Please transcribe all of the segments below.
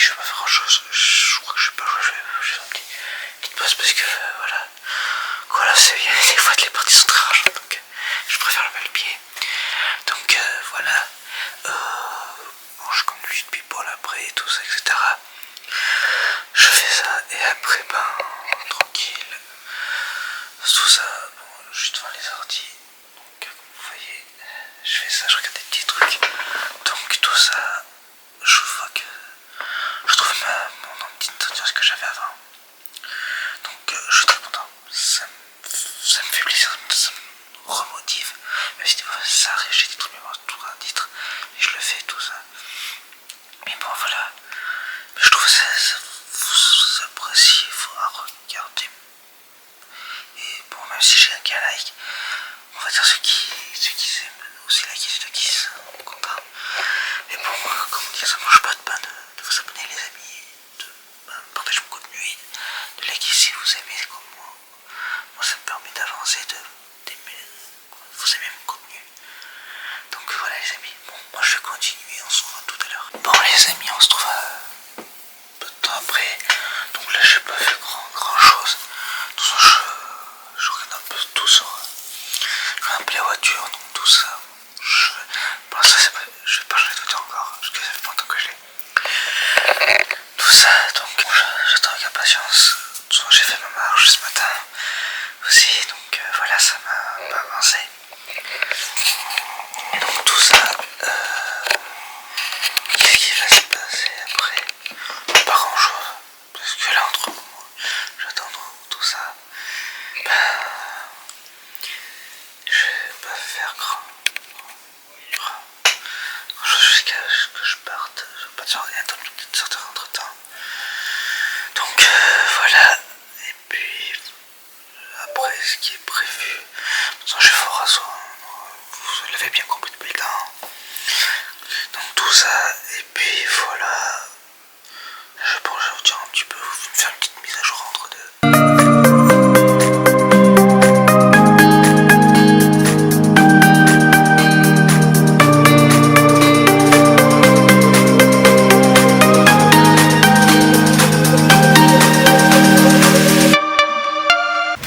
je vais pas faire grand chose. Je crois que je vais pas jouer, je vais faire une petite pause parce que voilà. Voilà, c'est bien, des fois les parties sont très rageantes, donc je préfère lever le pied. Donc voilà. Bon, je comme lui depuis Paul après et tout ça, etc. Je fais ça et après tranquille. Tout ça, bon, je suis devant les ordi. Donc comme vous voyez, je fais ça, je regarde des petits trucs. Donc tout ça, je vois que je trouve mon petite audience que j'avais avant. Donc je suis très content. Ça me fait plaisir, ça me remotive. Même si des fois ça arrive, j'ai des trucs mémoires tout un titre. Et je le fais tout ça. Mais bon voilà. Mais je trouve ça vous appréciez, il faudra regarder. Et bon, même si j'ai un like, on va dire ceux qui aiment aussi liker, ceux qui sont contents. Mais bon, comme on dit, ça mange pas de pain de vous abonner les amis, de partager mon contenu et de liker si vous aimez comme moi. Moi ça me permet d'avancer, d'aimer, vous aimez mon contenu. Donc voilà les amis, bon moi je vais continuer, on se revoit tout à l'heure. Bon les amis, on se trouve peu de temps après. Donc là j'ai pas fait grand chose. De toute façon je regarde un peu tout sur un peu les voitures, donc tout ça. Pour l'instant je vais pas changer de voiture encore, parce que ça fait longtemps que je l'ai. Tout ça, donc j'attends avec impatience. De toute façon j'ai fait ma marche ce matin aussi, donc voilà, ça m'a pas avancé. Et donc tout ça, qu'est-ce qui va se passer après? Pas grand chose, parce que là entre moi, j'attends tout ça, je vais pas faire grand chose jusqu'à ce que je parte. Je vais pas de sortir entre temps. Donc voilà, et puis après ce qui est prévu, de toute façon je fais au rasoir, vous l'avez bien compris depuis le temps. Donc tout ça, et puis voilà, je pourrais vous dire un petit peu, vous faire une petite mise à jour entre deux.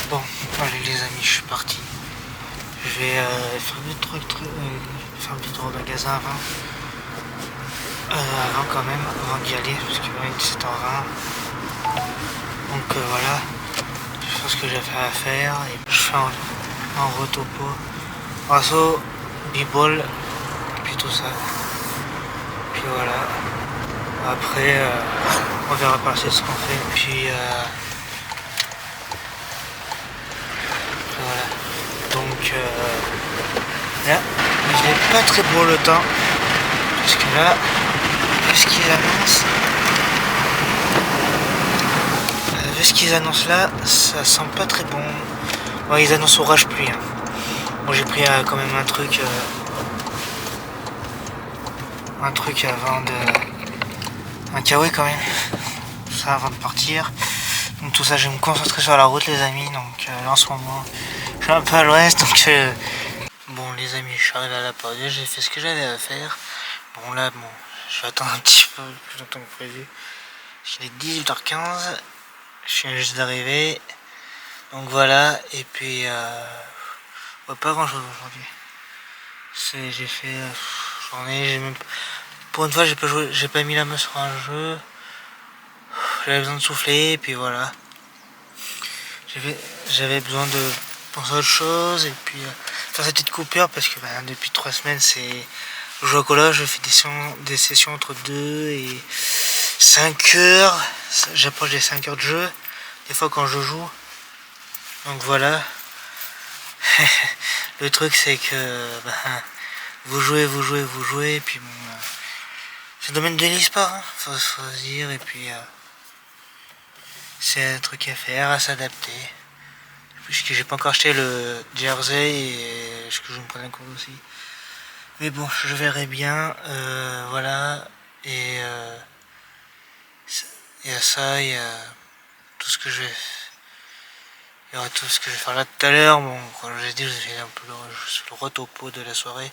Bon, allez les amis, je suis parti. Je vais faire deux trucs, faire un petit tour au magasin avant. Avant quand même, avant d'y aller, parce que là il est 17h20. Donc voilà, je fais ce que j'avais à faire et je fais en retopo. Raso, b-ball, et puis tout ça. Puis voilà. Après, on verra par la suite ce qu'on fait. Puis voilà. Donc là, il n'est pas très beau le temps. Parce que là, vu ce qu'ils annoncent là, ça sent pas très bon. Ouais, ils annoncent orage pluie. Hein. Bon, j'ai pris quand même un truc avant de... un kawaii quand même. Ça avant de partir. Donc tout ça, je vais me concentrer sur la route les amis. Donc là en ce moment, je suis un peu à l'ouest. Donc bon les amis, je suis arrivé à la pause. J'ai fait ce que j'avais à faire. Bon là, je vais attendre un petit peu plus longtemps que prévu. Il est 18h15. Je viens juste d'arriver. Donc voilà, et puis ouais, pas grand chose aujourd'hui. J'ai fait journée, pour une fois j'ai pas mis la main sur un jeu. J'avais besoin de souffler, et puis voilà. J'avais besoin de penser à autre chose, et puis faire cette petite coupure, parce que depuis 3 semaines c'est... Je joue à Call of, je fais des sessions entre 2 et 5 heures. J'approche des 5 heures de jeu, des fois quand je joue. Donc voilà. Le truc c'est que vous jouez, et puis bon, c'est le domaine de l'e-sport, hein, faut se dire, et puis c'est un truc à faire, à s'adapter. Puisque j'ai pas encore acheté le jersey et que je me prenne un cours aussi. Mais bon, je verrai bien, voilà, et à ça, il y a tout ce que je vais... Il y aura tout ce que je vais faire là tout à l'heure. Bon, comme j'ai dit, je vais un peu le retopo de la soirée.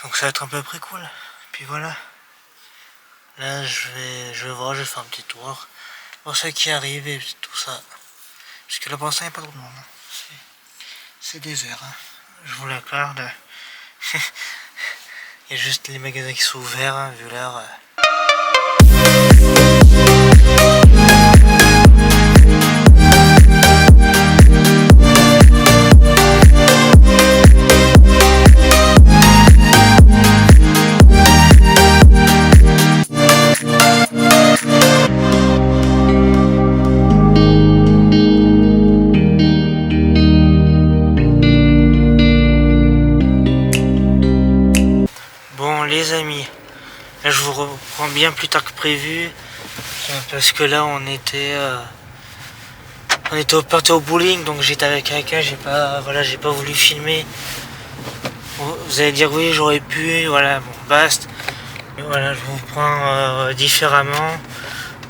Donc ça va être un peu après cool. Et puis voilà. Là, je vais voir, je vais faire un petit tour. Pour ceux qui arrivent et tout ça. Parce que là, pour l'instant, il n'y a pas trop de monde. C'est désert. Hein. Je vous l'accorde. Il y a juste les magasins qui sont ouverts, hein, vu l'heure. Bon les amis, là je vous reprends bien plus tard que prévu, parce que là on était parti au bowling, donc j'étais avec quelqu'un, j'ai pas voulu filmer. Vous allez dire oui j'aurais pu, voilà bon basta. Mais voilà je vous prends différemment.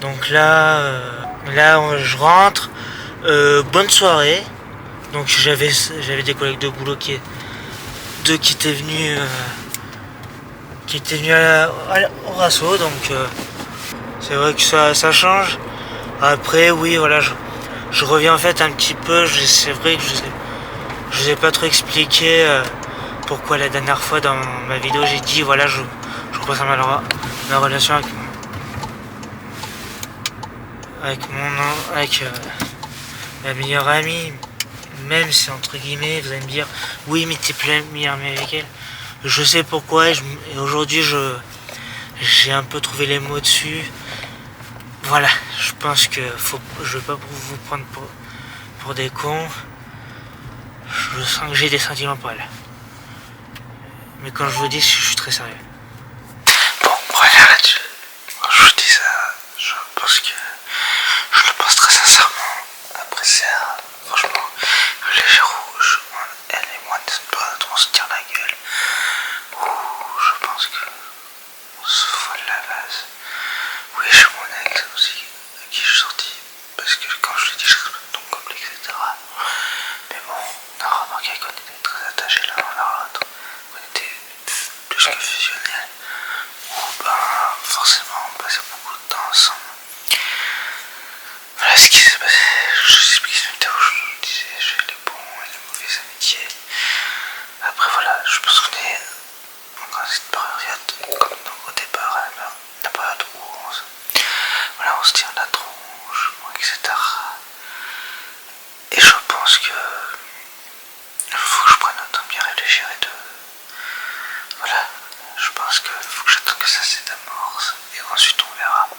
Donc là je rentre, bonne soirée. Donc j'avais des collègues de boulot qui étaient venus. Au rasso, donc c'est vrai que ça change. Après oui voilà je reviens en fait un petit peu, c'est vrai que je vous ai pas trop expliqué pourquoi la dernière fois dans ma vidéo j'ai dit voilà je représente ma relation avec ma meilleure amie, même si entre guillemets vous allez me dire oui mais t'es plus meilleure amie avec elle. Je sais pourquoi et aujourd'hui j'ai un peu trouvé les mots dessus. Voilà, je pense que je vais pas vous prendre pour des cons. Je sens que j'ai des sentiments pour elle. Mais quand je vous dis, je suis très sérieux. Bon, on va faire là-dessus. Quand je vous dis ça, je pense que je le pense très sincèrement. Après ça, franchement, les rouges, elle et moi ne sommes pas trop se tire la gueule. Ouh, je pense que on se fout de la base. Oui, je suis mon ex aussi, à qui je suis sorti. Parce que quand je lui dis, je respecte ton couple, etc. Mais bon, on a remarqué qu'on était très attachés l'un envers l'autre. On était plus que fusionnels. Ou ben, forcément, on passait beaucoup de temps ensemble. Voilà ce qui s'est passé. Je vous explique cette vidéo, je vous disais, j'ai les bons et les mauvais amitiés. Après, voilà, je pense qu'on est dans cette période, comme au départ, la période où on se tient la tronche, etc. Et je pense que il faut que je prenne le temps de bien réfléchir et de... Voilà, je pense qu'il faut que j'attende que ça s'amorce et ensuite on verra.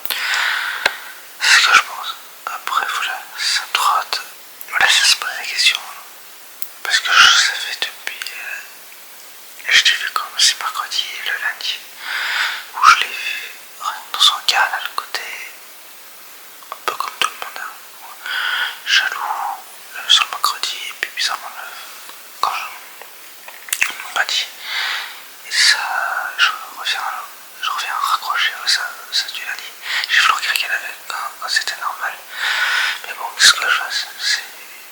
C'est ce que je pense. Après, voilà, ça me trotte. Voilà, ça se pose la question. Parce que je savais depuis... je l'ai vu comme c'est mercredi et le lundi. Où je l'ai vu dans son canne à le côté. Un peu comme tout le monde. Hein. Jaloux sur le mercredi et puis bizarrement quand je m'en pas dit. Et ça, je reviens raccrocher à ça du lundi. J'ai voulu regarder qu'elle avait quand c'était normal. Mais bon, qu'est-ce que je fasse?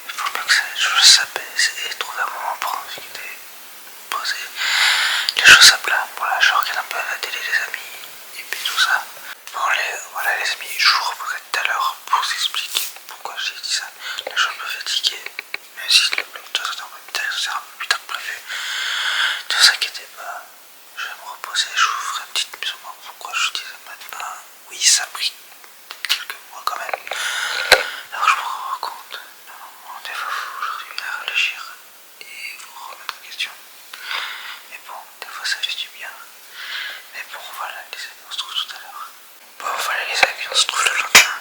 Il faut mieux que je s'apaise et trouver un moment pour en discuter, poser les choses à plat. Voilà, je regarde un peu à la télé les amis et puis tout ça. Bon, voilà les amis, je vous reprendrai tout à l'heure pour vous expliquer pourquoi j'ai dit ça. Là, je suis un peu fatigué, même si le bloc de ça sera un peu plus tard que prévu. Ne vous inquiétez pas, je vais me reposer, je vous ferai une petite mise au point pourquoi je disais maintenant. Oui, ça a pris quelques mois quand même. Alors je me rends compte, des fois aujourd'hui à réfléchir et vous remettre en question. Mais bon, des fois ça fait du bien. Mais bon, voilà les amis, on se retrouve tout à l'heure. Bon, voilà les amis, on se retrouve le lendemain.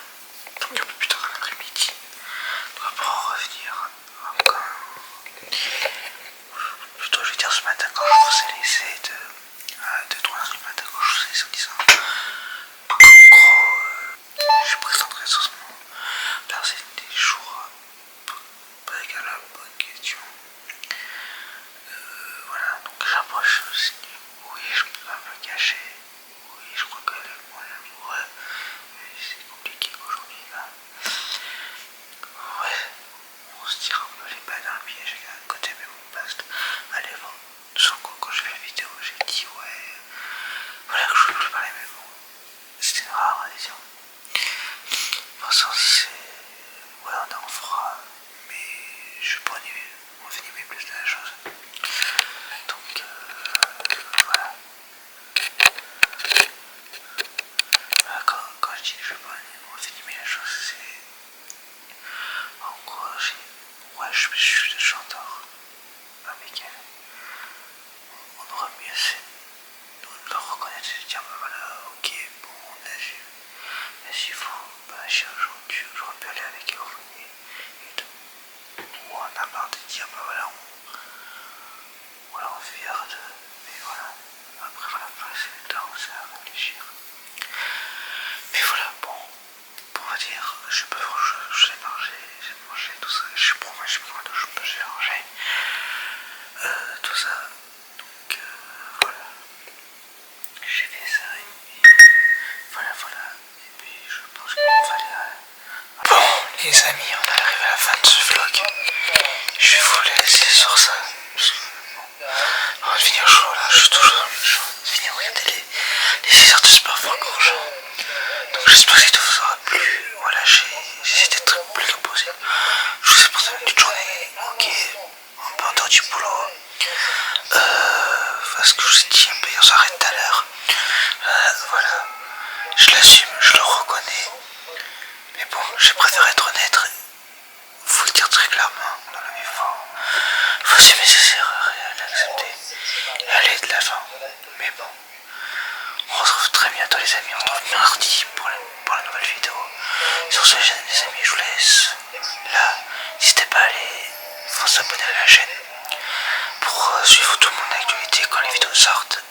Donc un peu plus tard dans l'après-midi. On va pouvoir en revenir encore. Plutôt je vais dire ce matin quand je vous ai laissé de 2-3h du matin quand je vous ai laissé en disant en gros je présenterai sur ce moment. Là c'est des jours pas égal à la bonne question. Voilà, donc j'approche aussi. Oui, je peux pas me cacher. Oui, je crois que mon amoureux, c'est l'instant c'est... Ouais, on est en froid, mais je vais pas envenimer plus de la chose. Donc voilà. Voilà, quand je dis que je vais pas envenimer la chose, c'est... En gros, ouais, je suis le chanteur. Ah, Miguel. On aurait mieux de le reconnaître et de dire, bah voilà, ok, bon, on a vu. Mais s'il faut, bah j'aurais pu aller avec Euphonie et tout. Ou on a marre de dire, bah voilà, on vire de. Mais voilà. Après, voilà, c'est le temps, c'est à réfléchir. Mais voilà, bon, on va dire, je j'ai mangé tout ça, je suis promis, j'ai pas de j'ai mangé tout ça. Donc voilà, j'ai fait ça et puis voilà. Et puis je pense qu'il fallait. Bon, les amis, on est arrivé à la fin de ce vlog. Je vais vous laisser sur ça. Avant de finir chaud là, je suis toujours dans le chaud. De finir regarder les 6 heures de sport pour Grosjean. Donc j'espère que ça vous aura plu. Voilà, j'ai été très plus composé. Je vous ai porté une petite journée, ok, un peu en dehors du boulot. Parce que je vous ai dit un peu hier soir et tout à l'heure. Voilà, je l'assume, je le reconnais. Mais bon, j'ai préféré être honnête. Faut le dire très clairement. Dans la vie, faut assumer ses erreurs et l'accepter. Et aller de l'avant. Mais bon, on se retrouve très bientôt les amis. On se retrouve mardi pour la nouvelle vidéo. Sur ce, les amis, je vous laisse là. N'hésitez pas à aller vous abonner à la chaîne pour suivre toute mon actualité quand les vidéos sortent.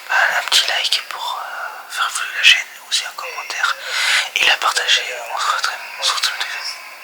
Un petit like pour faire évoluer la chaîne, aussi un commentaire et la partager. On se retrouve très